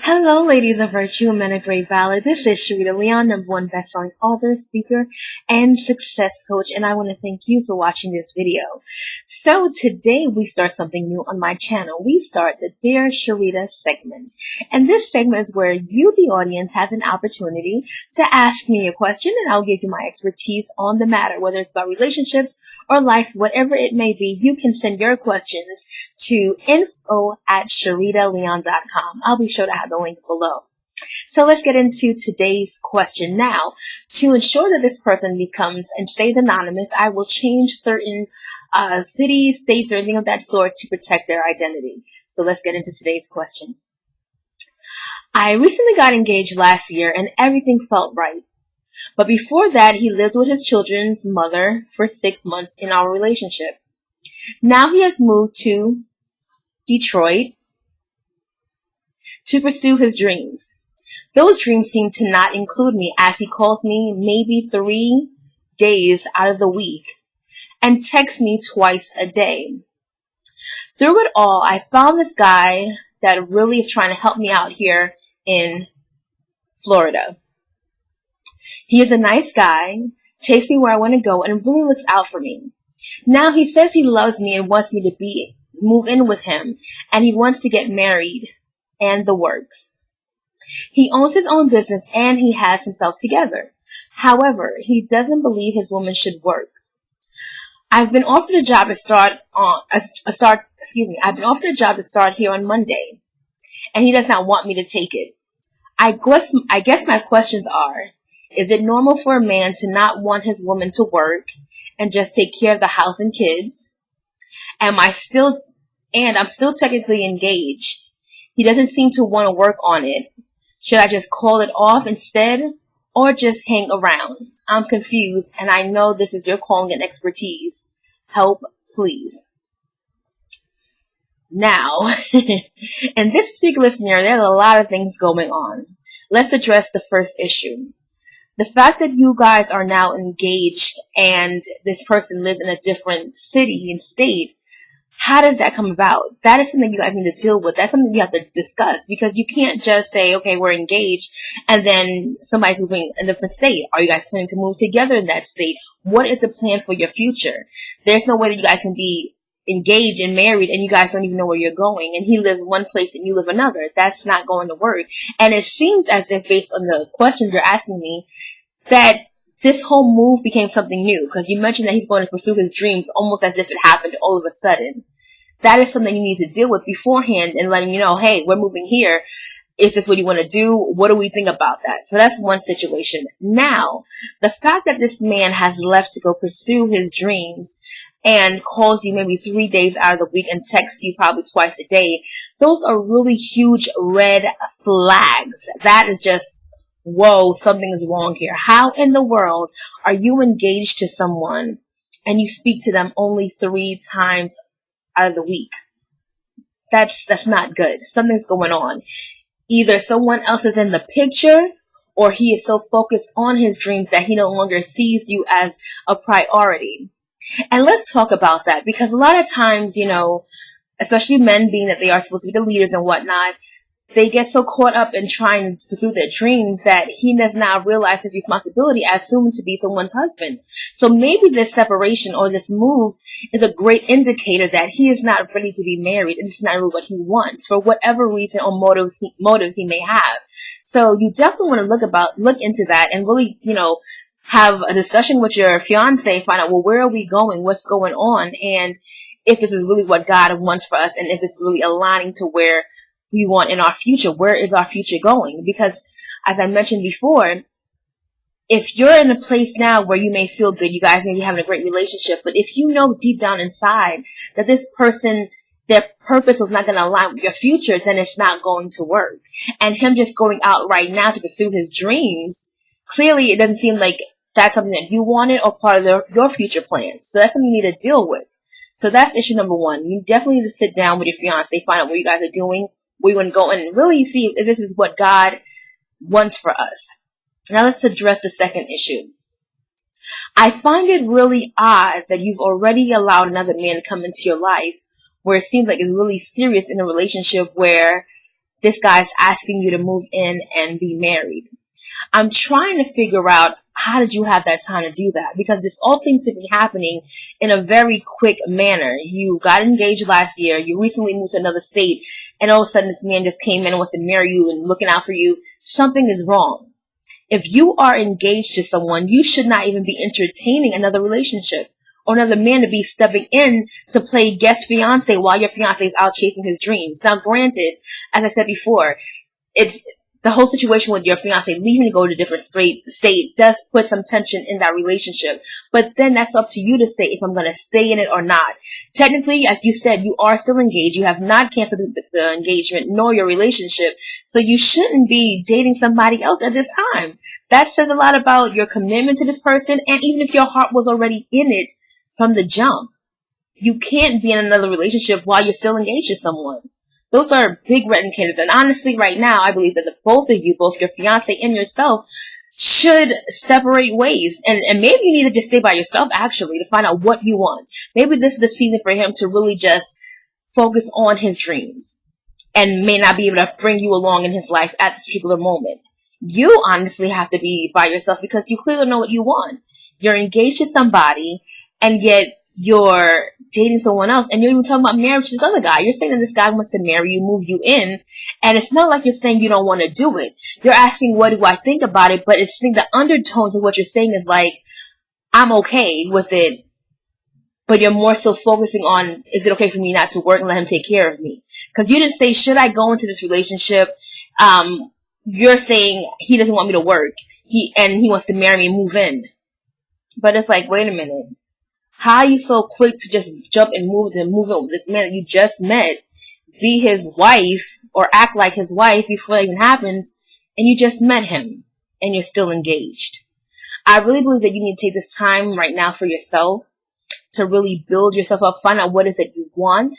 Hello, ladies of virtue and men of great valor. This is Sharita Leon, #1 bestselling author, speaker, and success coach, and I want to thank you for watching this video. So today we start something new on my channel. We start the Dear Sharita segment, and this segment is where you, the audience, has an opportunity to ask me a question, and I'll give you my expertise on the matter, whether it's about relationships or life, whatever it may be. You can send your questions to info@sharitaleon.com. I'll be sure to have the link below. So let's get into today's question now. To ensure that this person becomes and stays anonymous, I will change certain cities, states, or anything of that sort to protect their identity. So let's get into today's question. I recently got engaged last year and everything felt right. But before that, he lived with his children's mother for 6 months in our relationship. Now he has moved to Detroit to pursue his dreams. Those dreams seem to not include me, as he calls me maybe 3 days out of the week and texts me twice a day. Through it all, I found this guy that really is trying to help me out here in Florida. He is a nice guy, takes me where I want to go, and really looks out for me. Now he says he loves me and wants me to move in with him, and he wants to get married and the works. He owns his own business and he has himself together. However, he doesn't believe his woman should work. I've been offered a job to start here on Monday, and he does not want me to take it. I guess my questions are: is it normal for a man to not want his woman to work and just take care of the house and kids? I'm still technically engaged. He doesn't seem to want to work on it. Should I just call it off instead, or just hang around? I'm confused, and I know this is your calling and expertise. Help, please. Now, in this particular scenario, there's a lot of things going on. Let's address the first issue. The fact that you guys are now engaged and this person lives in a different city and state, how does that come about? That is something you guys need to deal with. That's something you have to discuss, because you can't just say, okay, we're engaged, and then somebody's moving in a different state. Are you guys planning to move together in that state? What is the plan for your future? There's no way that you guys can be engaged and married and you guys don't even know where you're going, and he lives one place and you live another. That's not going to work. And it seems as if, based on the questions you're asking me, that this whole move became something new, because you mentioned that he's going to pursue his dreams almost as if it happened all of a sudden. That is something you need to deal with beforehand and letting you know, hey, we're moving here. Is this what you want to do? What do we think about that? So that's one situation. Now, the fact that this man has left to go pursue his dreams and calls you maybe 3 days out of the week and texts you probably twice a day, those are really huge red flags. That is just, whoa, something is wrong here. How in the world are you engaged to someone and you speak to them only 3 times out of the week? That's not good. Something's going on. Either someone else is in the picture, or he is so focused on his dreams that he no longer sees you as a priority. And let's talk about that, because a lot of times, especially men, being that they are supposed to be the leaders and whatnot, they get so caught up in trying to pursue their dreams that he does not realize his responsibility as soon to be someone's husband. So maybe this separation or this move is a great indicator that he is not ready to be married, and it's not really what he wants, for whatever reason or motives he may have. So you definitely want to look into that and really, have a discussion with your fiance, find out, well, where are we going? What's going on? And if this is really what God wants for us, and if it's really aligning to where we want in our future. Where is our future going? Because, as I mentioned before, if you're in a place now where you may feel good, you guys may be having a great relationship, but if you know deep down inside that this person, their purpose was not going to align with your future, then it's not going to work. And him just going out right now to pursue his dreams, clearly it doesn't seem like that's something that you wanted or part of your future plans. So that's something you need to deal with. So that's issue number 1. You definitely need to sit down with your fiance, find out what you guys are doing, where you want to go, and really see if this is what God wants for us. Now let's address the second issue. I find it really odd that you've already allowed another man to come into your life where it seems like it's really serious in a relationship where this guy's asking you to move in and be married. I'm trying to figure out, how did you have that time to do that? Because this all seems to be happening in a very quick manner. You got engaged last year, you recently moved to another state, and all of a sudden this man just came in and wants to marry you and looking out for you. Something is wrong. If you are engaged to someone, you should not even be entertaining another relationship or another man to be stepping in to play guest fiance while your fiance is out chasing his dreams. Now, granted, as I said before, it's the whole situation with your fiance leaving to go to a different state does put some tension in that relationship. But then that's up to you to say if I'm going to stay in it or not. Technically, as you said, you are still engaged. You have not canceled the engagement nor your relationship. So you shouldn't be dating somebody else at this time. That says a lot about your commitment to this person. And even if your heart was already in it from the jump, you can't be in another relationship while you're still engaged to someone. Those are big red indicators. And honestly, right now, I believe that the both of you, both your fiance and yourself, should separate ways. And maybe you need to just stay by yourself, actually, to find out what you want. Maybe this is the season for him to really just focus on his dreams and may not be able to bring you along in his life at this particular moment. You honestly have to be by yourself because you clearly know what you want. You're engaged to somebody, and yet you're dating someone else, and you're even talking about marriage to this other guy. You're saying that this guy wants to marry you, move you in, and it's not like you're saying you don't want to do it. You're asking, what do I think about it? But it's the undertones of what you're saying is like, I'm okay with it, but you're more so focusing on, is it okay for me not to work and let him take care of me? Because you didn't say, should I go into this relationship? You're saying he doesn't want me to work, he wants to marry me and move in. But it's like, wait a minute. How are you so quick to just jump and move in with this man that you just met, be his wife, or act like his wife before that even happens, and you just met him, and you're still engaged? I really believe that you need to take this time right now for yourself to really build yourself up, find out what is it you want,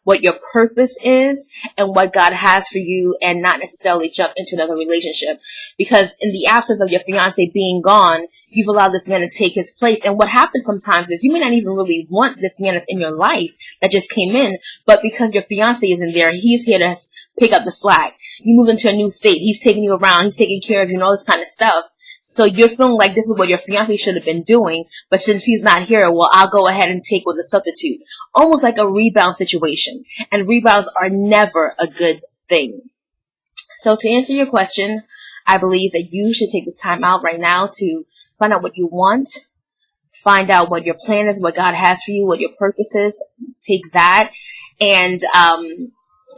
what your purpose is, and what God has for you, and not necessarily jump into another relationship. Because in the absence of your fiance being gone, you've allowed this man to take his place. And what happens sometimes is you may not even really want this man that's in your life that just came in, but because your fiance isn't there, he's here to pick up the slack. You move into a new state, he's taking you around, he's taking care of you and all this kind of stuff. So you're feeling like this is what your fiance should have been doing, but since he's not here, well, I'll go ahead and take with a substitute. Almost like a rebound situation. And rebounds are never a good thing. So to answer your question, I believe that you should take this time out right now to find out what you want, find out what your plan is, what God has for you, what your purpose is. Take that and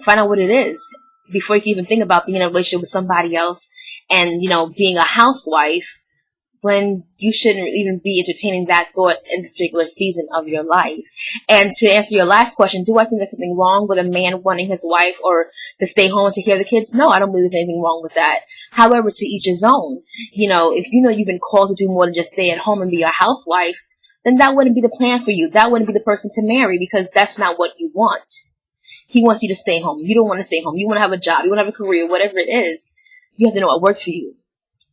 find out what it is before you can even think about being in a relationship with somebody else and, being a housewife when you shouldn't even be entertaining that thought in this particular season of your life. And to answer your last question, do I think there's something wrong with a man wanting his wife or to stay home and take care of the kids? No, I don't believe there's anything wrong with that. However, to each his own. If you've been called to do more than just stay at home and be a housewife, then that wouldn't be the plan for you. That wouldn't be the person to marry because that's not what you want. He wants you to stay home. You don't want to stay home. You want to have a job. You want to have a career, whatever it is. You have to know what works for you.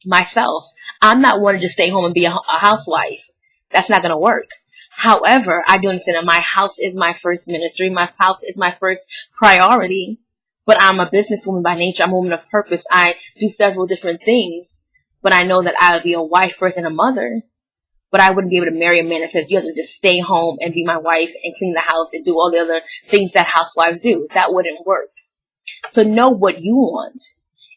Myself, I'm not wanting to stay home and be a housewife. That's not going to work. However, I do understand that my house is my first ministry. My house is my first priority. But I'm a businesswoman by nature. I'm a woman of purpose. I do several different things. But I know that I would be a wife first and a mother. But I wouldn't be able to marry a man that says you have to just stay home and be my wife and clean the house and do all the other things that housewives do. That wouldn't work. So know what you want.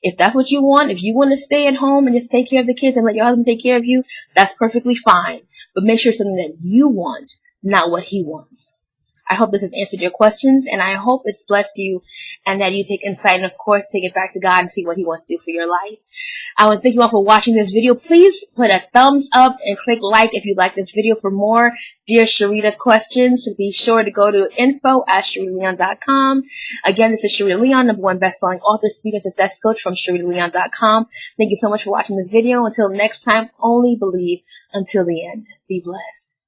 If that's what you want, if you want to stay at home and just take care of the kids and let your husband take care of you, that's perfectly fine. But make sure it's something that you want, not what he wants. I hope this has answered your questions, and I hope it's blessed you and that you take insight and, of course, take it back to God and see what he wants to do for your life. I want to thank you all for watching this video. Please put a thumbs up and click like if you like this video. For more Dear Sharita questions, be sure to go to info@SharitaLeon.com. Again, this is Sharita Leon, #1 best-selling author, speaker, and success coach from SharitaLeon.com. Thank you so much for watching this video. Until next time, only believe until the end. Be blessed.